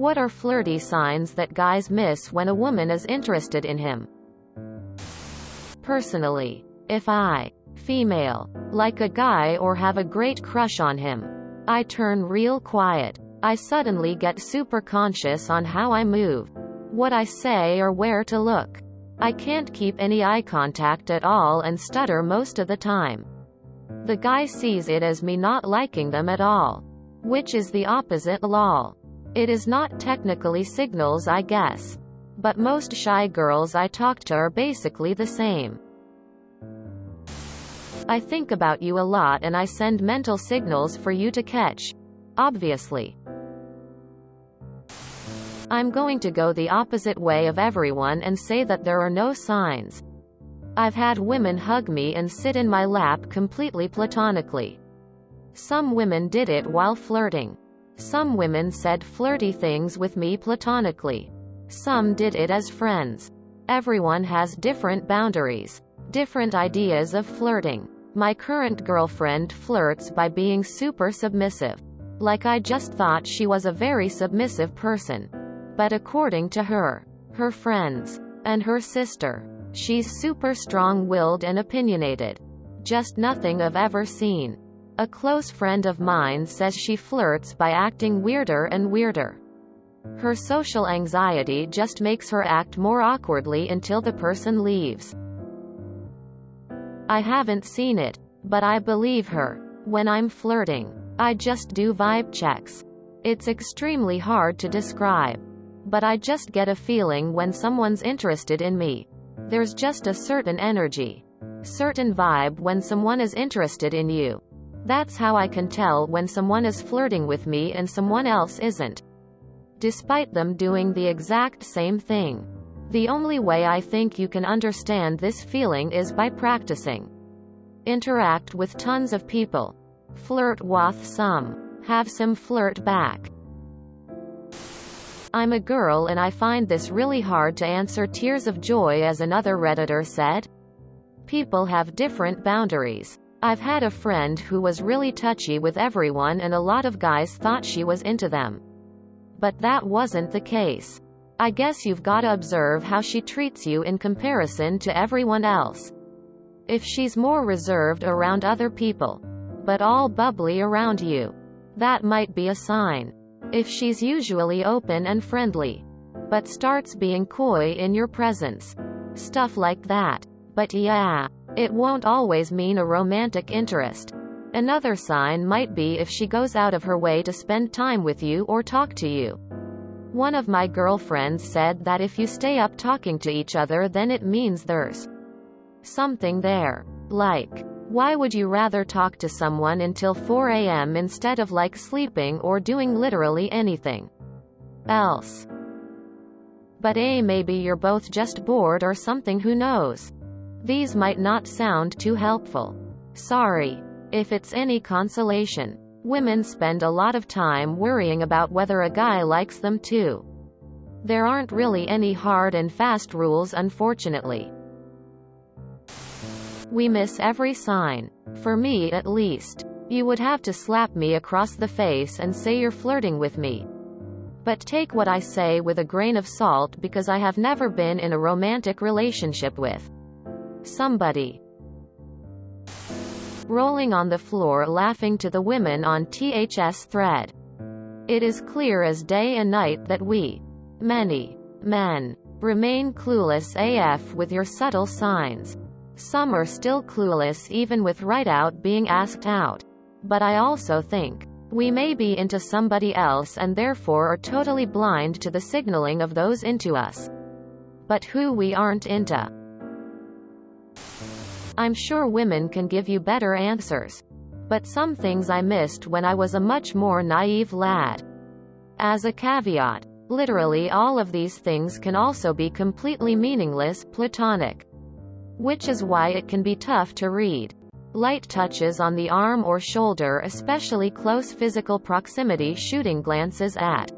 What are flirty signs that guys miss when a woman is interested in him? Personally, if I, female, like a guy or have a great crush on him, I turn real quiet. I suddenly get super conscious on how I move, what I say or where to look. I can't keep any eye contact at all and stutter most of the time. The guy sees it as me not liking them at all, which is the opposite lol. It is not technically signals, I guess. But most shy girls I talk to are basically the same. I think about you a lot and I send mental signals for you to catch. Obviously. I'm going to go the opposite way of everyone and say that there are no signs. I've had women hug me and sit in my lap completely platonically. Some women did it while flirting. Some women said flirty things with me platonically. Some did it as friends. Everyone has different boundaries, different ideas of flirting. My current girlfriend flirts by being super submissive. Like I just thought she was a very submissive person. But according to her, her friends, and her sister, she's super strong-willed and opinionated. Just nothing I've ever seen. A close friend of mine says she flirts by acting weirder and weirder. Her social anxiety just makes her act more awkwardly until the person leaves. I haven't seen it, but I believe her. When I'm flirting, I just do vibe checks. It's extremely hard to describe. But I just get a feeling when someone's interested in me. There's just a certain energy, certain vibe when someone is interested in you. That's how I can tell when someone is flirting with me and someone else isn't, despite them doing the exact same thing. The only way I think you can understand this feeling is by practicing. Interact with tons of people. Flirt with some. Have some flirt back. I'm a girl and I find this really hard to answer. Tears of joy, as another Redditor said. People have different boundaries. I've had a friend who was really touchy with everyone and a lot of guys thought she was into them. But that wasn't the case. I guess you've gotta observe how she treats you in comparison to everyone else. If she's more reserved around other people, but all bubbly around you, that might be a sign. If she's usually open and friendly, but starts being coy in your presence, stuff like that. But yeah, it won't always mean a romantic interest. Another sign might be if she goes out of her way to spend time with you or talk to you. One of my girlfriends said that if you stay up talking to each other, then it means there's something there. Like, why would you rather talk to someone until 4 a.m. instead of like sleeping or doing literally anything else? But maybe you're both just bored or something, who knows? These might not sound too helpful. Sorry. If it's any consolation, women spend a lot of time worrying about whether a guy likes them too. There aren't really any hard and fast rules, unfortunately. We miss every sign. For me at least. You would have to slap me across the face and say you're flirting with me. But take what I say with a grain of salt, because I have never been in a romantic relationship with somebody. Rolling on the floor laughing to the women on THS thread. It is clear as day and night that many men, remain clueless AF with your subtle signs. Some are still clueless even with right out being asked out. But I also think we may be into somebody else and therefore are totally blind to the signaling of those into us. But who we aren't into. I'm sure women can give you better answers. But some things I missed when I was a much more naive lad. As a caveat, literally all of these things can also be completely meaningless, platonic. Which is why it can be tough to read. Light touches on the arm or shoulder, especially close physical proximity, shooting glances at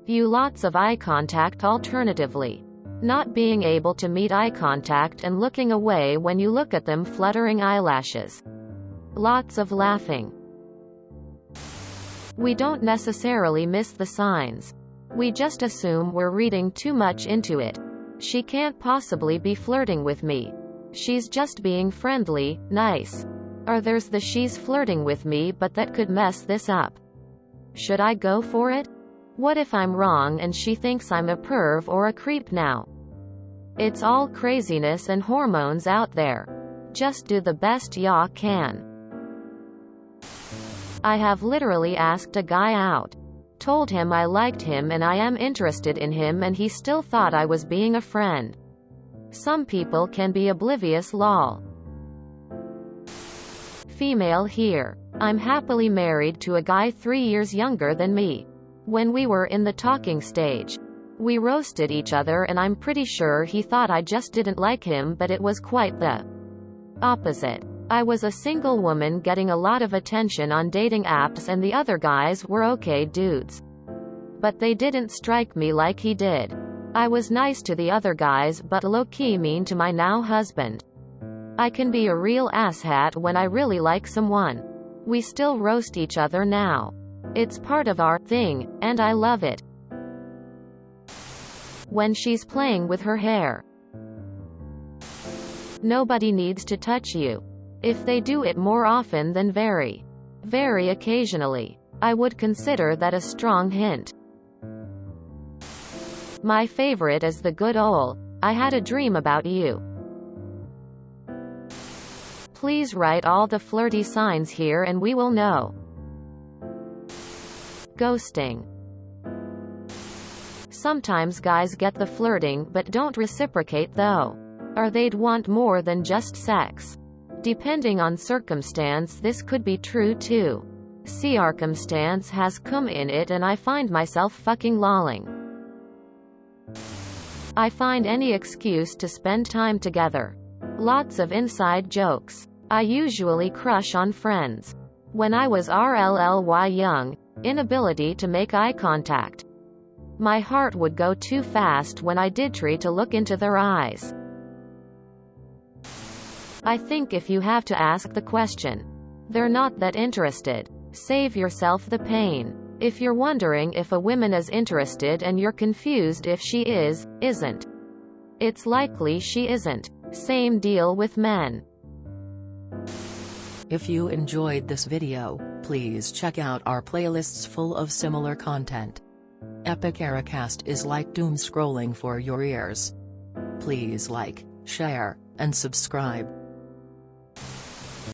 you, lots of eye contact alternatively. Not being able to meet eye contact and looking away when you look at them, fluttering eyelashes. Lots of laughing. We don't necessarily miss the signs. We just assume we're reading too much into it. She can't possibly be flirting with me. She's just being friendly, nice. Or there's the she's flirting with me but that could mess this up. Should I go for it? What if I'm wrong and she thinks I'm a perv or a creep now? It's all craziness and hormones out there. Just do the best ya can. I have literally asked a guy out. Told him I liked him and I am interested in him and he still thought I was being a friend. Some people can be oblivious lol. Female here. I'm happily married to a guy 3 years younger than me. When we were in the talking stage, we roasted each other and I'm pretty sure he thought I just didn't like him, but it was quite the opposite. I was a single woman getting a lot of attention on dating apps and the other guys were okay dudes. But they didn't strike me like he did. I was nice to the other guys but low-key mean to my now husband. I can be a real asshat when I really like someone. We still roast each other now. It's part of our thing, and I love it. When she's playing with her hair. Nobody needs to touch you. If they do it more often than very occasionally, I would consider that a strong hint. My favorite is the good ol' "I had a dream about you." Please write all the flirty signs here and we will know. Ghosting. Sometimes guys get the flirting but don't reciprocate though. Or they'd want more than just sex. Depending on circumstance this could be true too. Circumstance has cum in it and I find myself fucking lolling. I find any excuse to spend time together. Lots of inside jokes. I usually crush on friends. When I was RLLY young, inability to make eye contact. My heart would go too fast when I did try to look into their eyes. I think if you have to ask the question, they're not that interested. Save yourself the pain. If you're wondering if a woman is interested and you're confused if she isn't. It's likely she isn't. Same deal with men. If you enjoyed this video, please check out our playlists full of similar content. Epic Ericast is like doom scrolling for your ears. Please like, share, and subscribe.